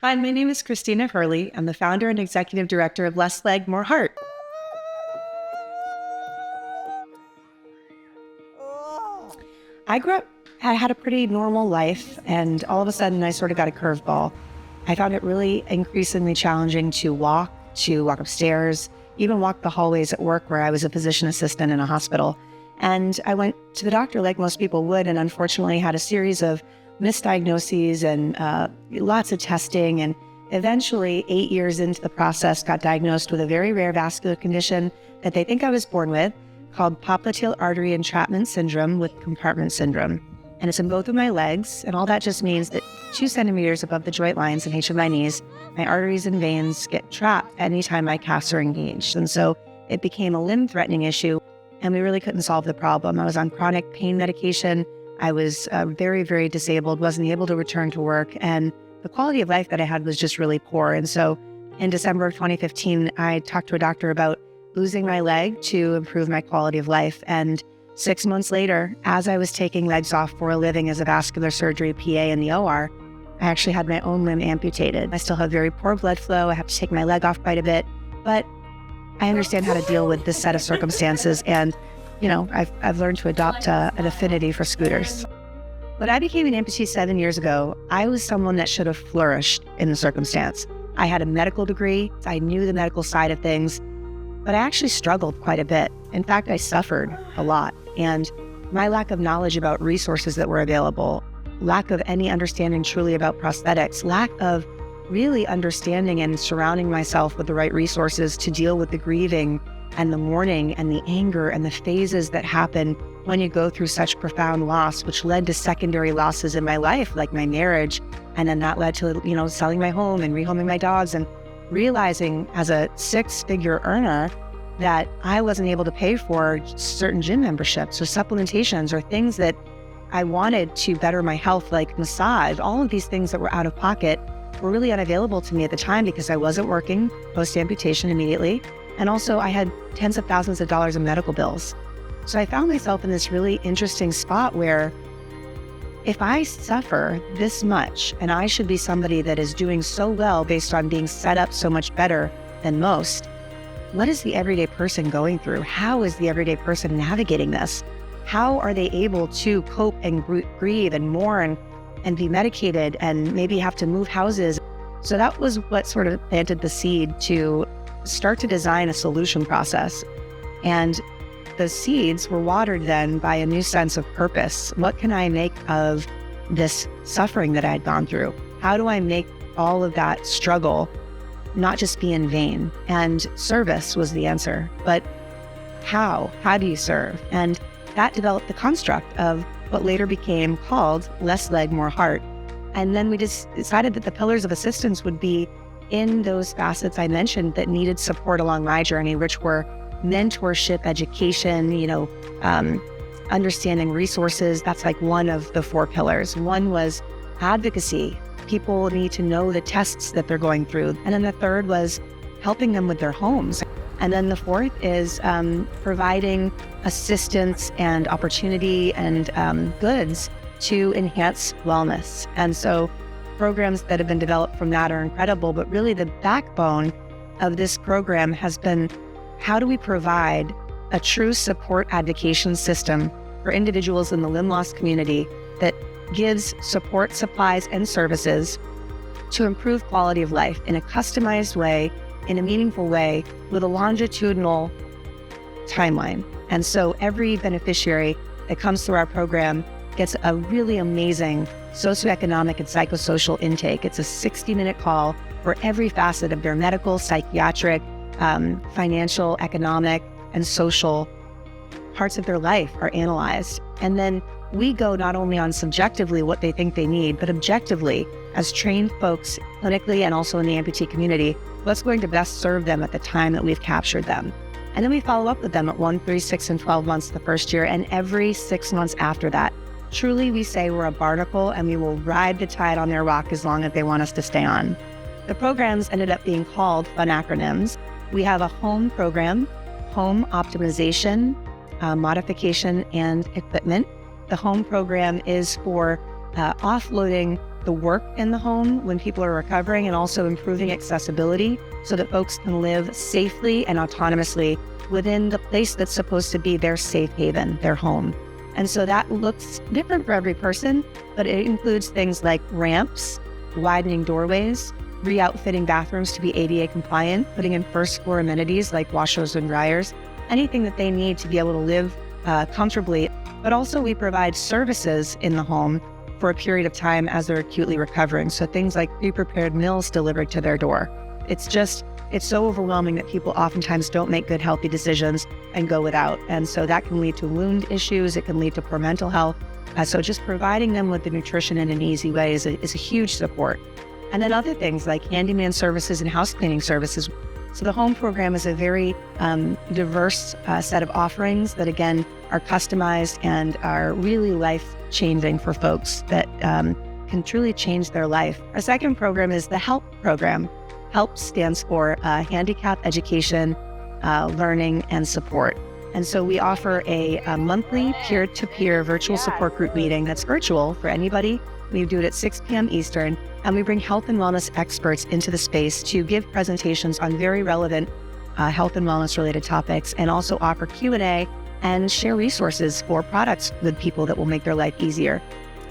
Hi, my name is Christina Hurley. I'm the founder and executive director of Less Leg, More Heart. I grew up, I had a pretty normal life, and all of a sudden I sort of got a curveball. I found it really increasingly challenging to walk upstairs, even walk the hallways at work where I was a physician assistant in a hospital. And I went to the doctor like most people would, and unfortunately had a series of misdiagnoses and lots of testing. And eventually, 8 years into the process, got diagnosed with a very rare vascular condition that they think I was born with, called popliteal artery entrapment syndrome with compartment syndrome. And it's in both of my legs. And all that just means that 2 centimeters above the joint lines in each of my knees, my arteries and veins get trapped anytime my calves are engaged. And so it became a limb-threatening issue, and we really couldn't solve the problem. I was on chronic pain medication. I was very, very disabled, wasn't able to return to work, and the quality of life that I had was just really poor. And so in December of 2015, I talked to a doctor about losing my leg to improve my quality of life. And 6 months later, as I was taking legs off for a living as a vascular surgery PA in the OR, I actually had my own limb amputated. I still have very poor blood flow. I have to take my leg off quite a bit, but I understand how to deal with this set of circumstances. And, I've learned to adopt an affinity for scooters. When I became an amputee 7 years ago, I was someone that should have flourished in the circumstance. I had a medical degree. I knew the medical side of things, but I actually struggled quite a bit. In fact, I suffered a lot. And my lack of knowledge about resources that were available, lack of any understanding truly about prosthetics, lack of really understanding and surrounding myself with the right resources to deal with the grieving and the mourning and the anger and the phases that happen when you go through such profound loss, which led to secondary losses in my life, like my marriage. And then that led to, selling my home and rehoming my dogs, and realizing as a 6-figure earner that I wasn't able to pay for certain gym memberships or supplementations or things that I wanted to better my health, like massage. All of these things that were out of pocket were really unavailable to me at the time because I wasn't working post-amputation immediately. And also I had tens of thousands of dollars in medical bills. So I found myself in this really interesting spot where if I suffer this much, and I should be somebody that is doing so well based on being set up so much better than most, what is the everyday person going through? How is the everyday person navigating this? How are they able to cope and grieve and mourn and be medicated and maybe have to move houses? So that was what sort of planted the seed to start to design a solution process. And the seeds were watered then by a new sense of purpose. What can I make of this suffering that I had gone through? How do I make all of that struggle not just be in vain? And service was the answer. But how? How do you serve? And that developed the construct of what later became called Less Leg, More Heart. And then we just decided that the pillars of assistance would be in those facets I mentioned that needed support along my journey, which were mentorship, education, understanding resources. That's like one of the 4 pillars. One was advocacy. People need to know the tests that they're going through. And then the third was helping them with their homes. And then the 4th is providing assistance and opportunity and goods to enhance wellness. And so programs that have been developed from that are incredible, but really the backbone of this program has been, how do we provide a true support advocacy system for individuals in the limb loss community that gives support, supplies, and services to improve quality of life in a customized way, in a meaningful way, with a longitudinal timeline. And so every beneficiary that comes through our program gets a really amazing socioeconomic and psychosocial intake. It's a 60-minute call where every facet of their medical, psychiatric, financial, economic, and social parts of their life are analyzed. And then we go not only on subjectively what they think they need, but objectively, as trained folks clinically and also in the amputee community, what's going to best serve them at the time that we've captured them. And then we follow up with them at 1, 3, 6, and 12 months the first year, and every 6 months after that. Truly, we say we're a barnacle and we will ride the tide on their rock as long as they want us to stay on. The programs ended up being called fun acronyms. We have a home program, home optimization, modification, and equipment. The home program is for offloading the work in the home when people are recovering, and also improving accessibility so that folks can live safely and autonomously within the place that's supposed to be their safe haven, their home. And so that looks different for every person, but it includes things like ramps, widening doorways, re-outfitting bathrooms to be ADA compliant, putting in first floor amenities like washers and dryers, anything that they need to be able to live comfortably. But also we provide services in the home for a period of time as they're acutely recovering. So things like pre-prepared meals delivered to their door. It's so overwhelming that people oftentimes don't make good, healthy decisions and go without. And so that can lead to wound issues. It can lead to poor mental health. So just providing them with the nutrition in an easy way is a huge support. And then other things like handyman services and house cleaning services. So the home program is a very diverse set of offerings that, again, are customized and are really life-changing for folks that can truly change their life. Our second program is the HELP program. HELP stands for Handicap Education, Learning, and Support. And so we offer a monthly peer-to-peer virtual support group meeting that's virtual for anybody. We do it at 6 p.m. Eastern, and we bring health and wellness experts into the space to give presentations on very relevant health and wellness related topics, and also offer Q&A and share resources for products with people that will make their life easier.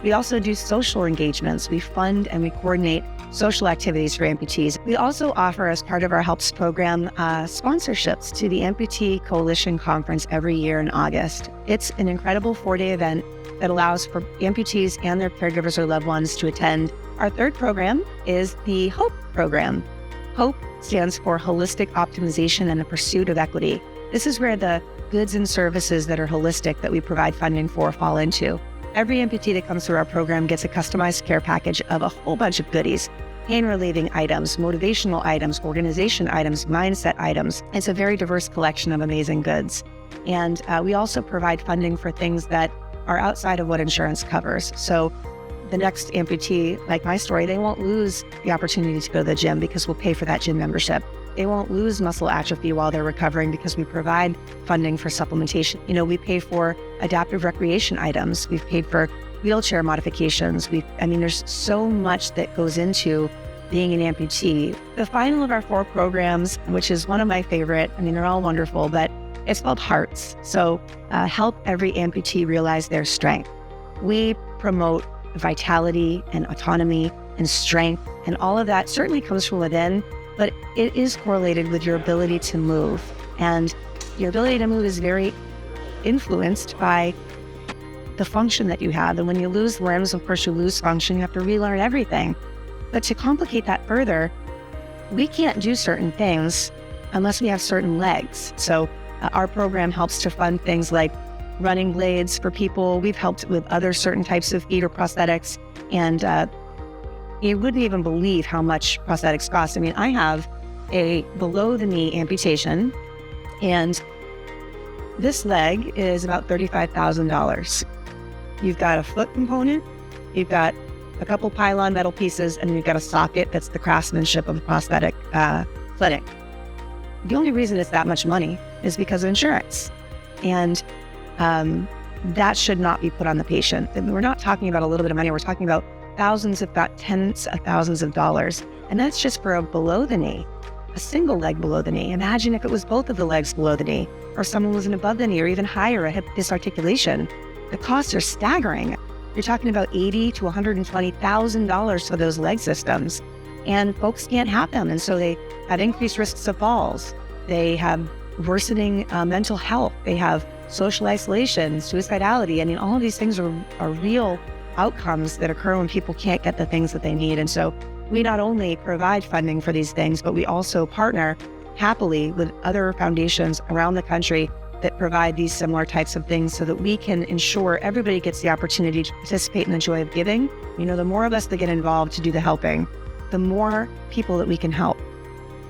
We also do social engagements. We fund and we coordinate social activities for amputees. We also offer, as part of our HELPS program, sponsorships to the Amputee Coalition Conference every year in August. It's an incredible 4-day event that allows for amputees and their caregivers or loved ones to attend. Our third program is the HOPE program. HOPE stands for Holistic Optimization and the Pursuit of Equity. This is where the goods and services that are holistic that we provide funding for fall into. Every amputee that comes through our program gets a customized care package of a whole bunch of goodies: pain-relieving items, motivational items, organization items, mindset items. It's a very diverse collection of amazing goods. And we also provide funding for things that are outside of what insurance covers. So the next amputee, like my story, they won't lose the opportunity to go to the gym because we'll pay for that gym membership. They won't lose muscle atrophy while they're recovering because we provide funding for supplementation. We pay for adaptive recreation items. We've paid for wheelchair modifications. There's so much that goes into being an amputee. The final of our 4 programs, which is one of my favorite, they're all wonderful, but it's called HEARTS. So help every amputee realize their strength. We promote vitality and autonomy and strength, and all of that certainly comes from within, but it is correlated with your ability to move. And your ability to move is very influenced by the function that you have. And when you lose limbs, of course, you lose function. You have to relearn everything. But to complicate that further, we can't do certain things unless we have certain legs. So our program helps to fund things like running blades for people. We've helped with other certain types of feet or prosthetics. And you wouldn't even believe how much prosthetics cost. I have a below-the-knee amputation, and this leg is about $35,000. You've got a foot component, you've got a couple pylon metal pieces, and you've got a socket that's the craftsmanship of a prosthetic clinic. The only reason it's that much money is because of insurance. And that should not be put on the patient. And we're not talking about a little bit of money, we're talking about thousands, if not tens of thousands of dollars. And that's just for a below the knee, a single leg below the knee. Imagine if it was both of the legs below the knee, or someone was an above the knee, or even higher, a hip disarticulation. The costs are staggering. You're talking about $80,000 to $120,000 for those leg systems. And folks can't have them. And so they have increased risks of falls. They have worsening mental health. They have social isolation, suicidality. All of these things are real outcomes that occur when people can't get the things that they need. And so we not only provide funding for these things, but we also partner happily with other foundations around the country that provide these similar types of things so that we can ensure everybody gets the opportunity to participate in the joy of giving. The more of us that get involved to do the helping, the more people that we can help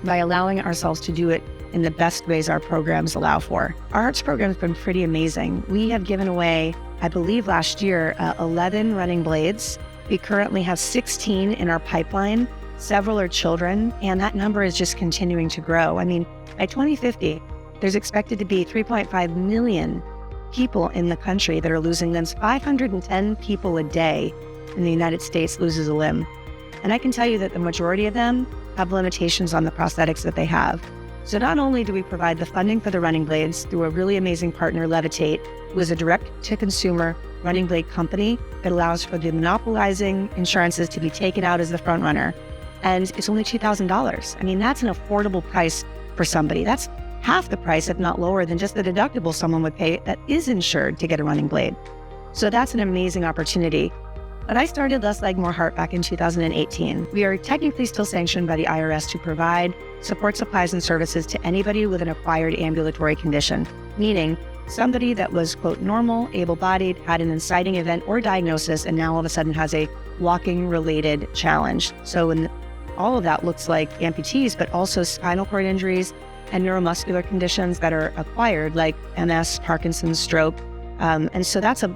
by allowing ourselves to do it in the best ways our programs allow for. Our Hearts program has been pretty amazing. We have given away, I believe last year, 11 running blades. We currently have 16 in our pipeline. Several are children, and that number is just continuing to grow. By 2050, there's expected to be 3.5 million people in the country that are losing limbs. 510 people a day in the United States loses a limb. And I can tell you that the majority of them have limitations on the prosthetics that they have. So not only do we provide the funding for the running blades through a really amazing partner, Levitate, who is a direct-to-consumer running blade company that allows for the monopolizing insurances to be taken out as the front runner. And it's only $2,000. I mean, that's an affordable price for somebody. That's half the price, if not lower, than just the deductible someone would pay that is insured to get a running blade. So that's an amazing opportunity. But I started Less Leg, More Heart back in 2018. We are technically still sanctioned by the IRS to provide support supplies and services to anybody with an acquired ambulatory condition, meaning somebody that was, quote, normal, able-bodied, had an inciting event or diagnosis, and now all of a sudden has a walking-related challenge. So all of that looks like amputees, but also spinal cord injuries and neuromuscular conditions that are acquired, like MS, Parkinson's, stroke. And so that's a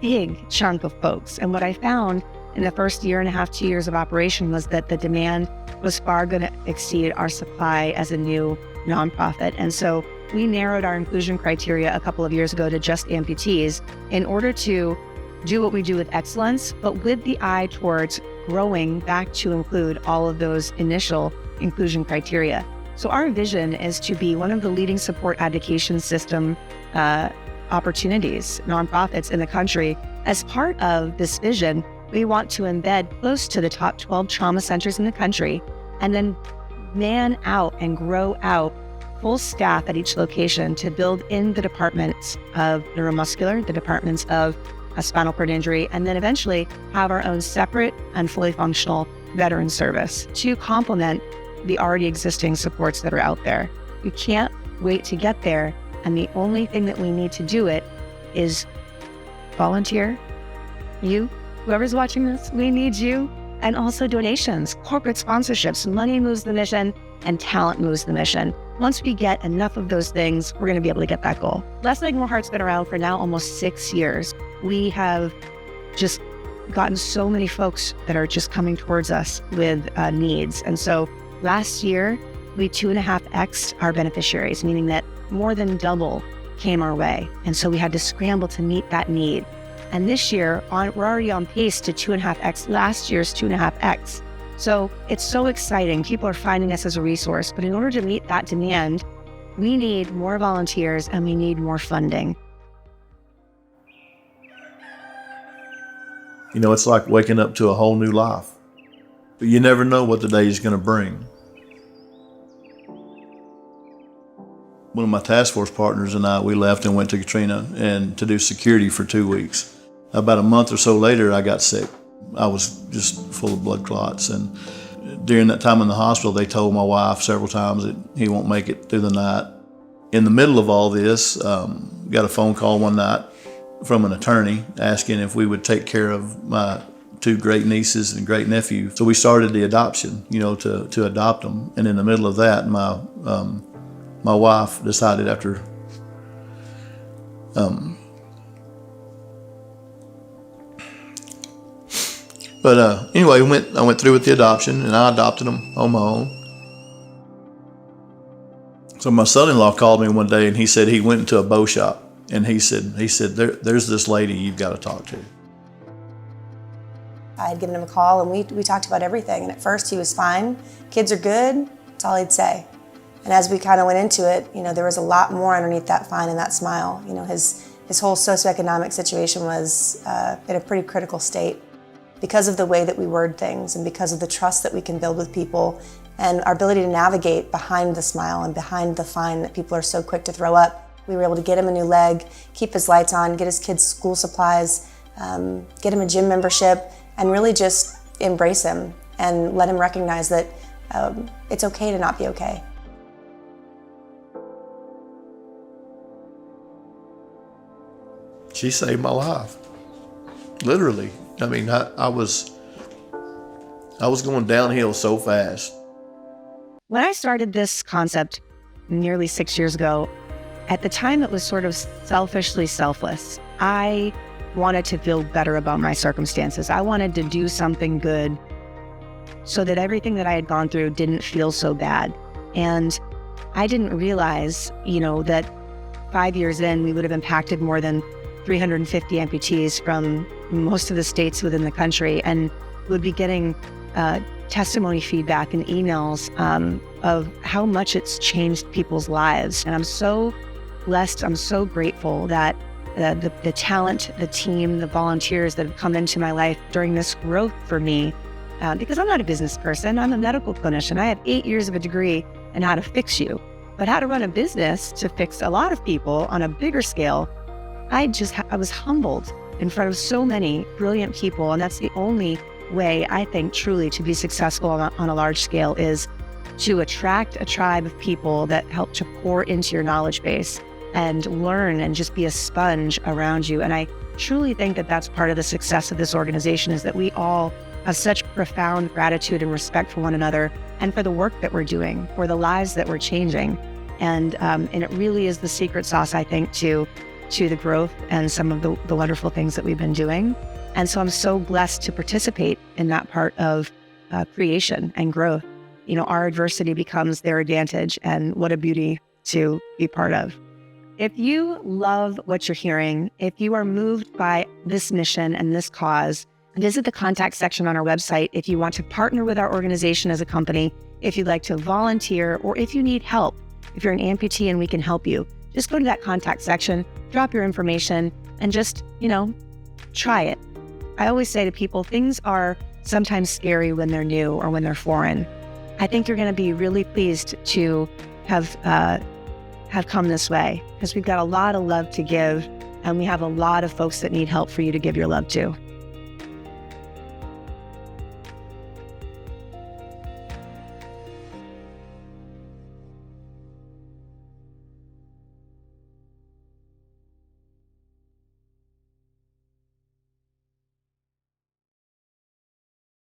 big chunk of folks. And what I found in the first year and a half, 2 years of operation was that the demand was far going to exceed our supply as a new nonprofit. And so we narrowed our inclusion criteria a couple of years ago to just amputees in order to do what we do with excellence, but with the eye towards growing back to include all of those initial inclusion criteria. So our vision is to be one of the leading support advocacy system opportunities, nonprofits in the country. As part of this vision, we want to embed close to the top 12 trauma centers in the country and then man out and grow out full staff at each location to build in the departments of neuromuscular, the departments of spinal cord injury, and then eventually have our own separate and fully functional veteran service to complement the already existing supports that are out there. We can't wait to get there. And the only thing that we need to do it is volunteer. You, whoever's watching this, we need you. And also donations, corporate sponsorships. Money moves the mission and talent moves the mission. Once we get enough of those things, we're going to be able to get that goal. Less Leg, More Heart's been around for now almost 6 years. We have just gotten so many folks that are just coming towards us with needs. And so last year, we 2.5x'd our beneficiaries, meaning that more than double came our way. And so we had to scramble to meet that need. And this year, we're already on pace to 2.5x last year's 2.5x. So it's so exciting. People are finding us as a resource. But in order to meet that demand, we need more volunteers and we need more funding. You know, it's like waking up to a whole new life. But you never know what the day is going to bring. One of my task force partners and I, we left and went to Katrina and to do security for 2 weeks. About a month or so later, I got sick. I was just full of blood clots. And during that time in the hospital, they told my wife several times that he won't make it through the night. In the middle of all this, got a phone call one night from an attorney asking if we would take care of my 2 great nieces and great nephew. So we started the adoption, to adopt them. And in the middle of that, my wife decided after anyway, I went through with the adoption and I adopted them on my own. So my son-in-law called me one day and he said he went into a bow shop and he said there's this lady you've got to talk to. I had given him a call and we talked about everything, and at first he was fine. Kids are good, that's all he'd say. And as we kind of went into it, there was a lot more underneath that fine and that smile. His whole socioeconomic situation was in a pretty critical state because of the way that we word things and because of the trust that we can build with people and our ability to navigate behind the smile and behind the fine that people are so quick to throw up. We were able to get him a new leg, keep his lights on, get his kids school supplies, get him a gym membership, and really just embrace him and let him recognize that it's okay to not be okay. She saved my life, literally. I mean, I was going downhill so fast. When I started this concept nearly 6 years ago, at the time it was sort of selfishly selfless. I wanted to feel better about my circumstances. I wanted to do something good so that everything that I had gone through didn't feel so bad. And I didn't realize, that 5 years in, we would have impacted more than 350 amputees from most of the states within the country, and would be getting testimony feedback and emails of how much it's changed people's lives. And I'm so blessed. I'm so grateful that the talent, the team, the volunteers that have come into my life during this growth for me, because I'm not a business person. I'm a medical clinician. I have 8 years of a degree in how to fix you, but how to run a business to fix a lot of people on a bigger scale. I was humbled in front of so many brilliant people. And that's the only way, I think, truly to be successful on a large scale, is to attract a tribe of people that help to pour into your knowledge base and learn and just be a sponge around you. And I truly think that that's part of the success of this organization, is that we all have such profound gratitude and respect for one another and for the work that we're doing, for the lives that we're changing. And it really is the secret sauce, I think, to the growth and some of the wonderful things that we've been doing. And so I'm so blessed to participate in that part of creation and growth. You know, our adversity becomes their advantage, and what a beauty to be part of. If you love what you're hearing, if you are moved by this mission and this cause, visit the contact section on our website if you want to partner with our organization as a company, if you'd like to volunteer, or if you need help, if you're an amputee and we can help you. Just go to that contact section, drop your information, and just, try it. I always say to people, things are sometimes scary when they're new or when they're foreign. I think you're going to be really pleased to have come this way, because we've got a lot of love to give, and we have a lot of folks that need help for you to give your love to.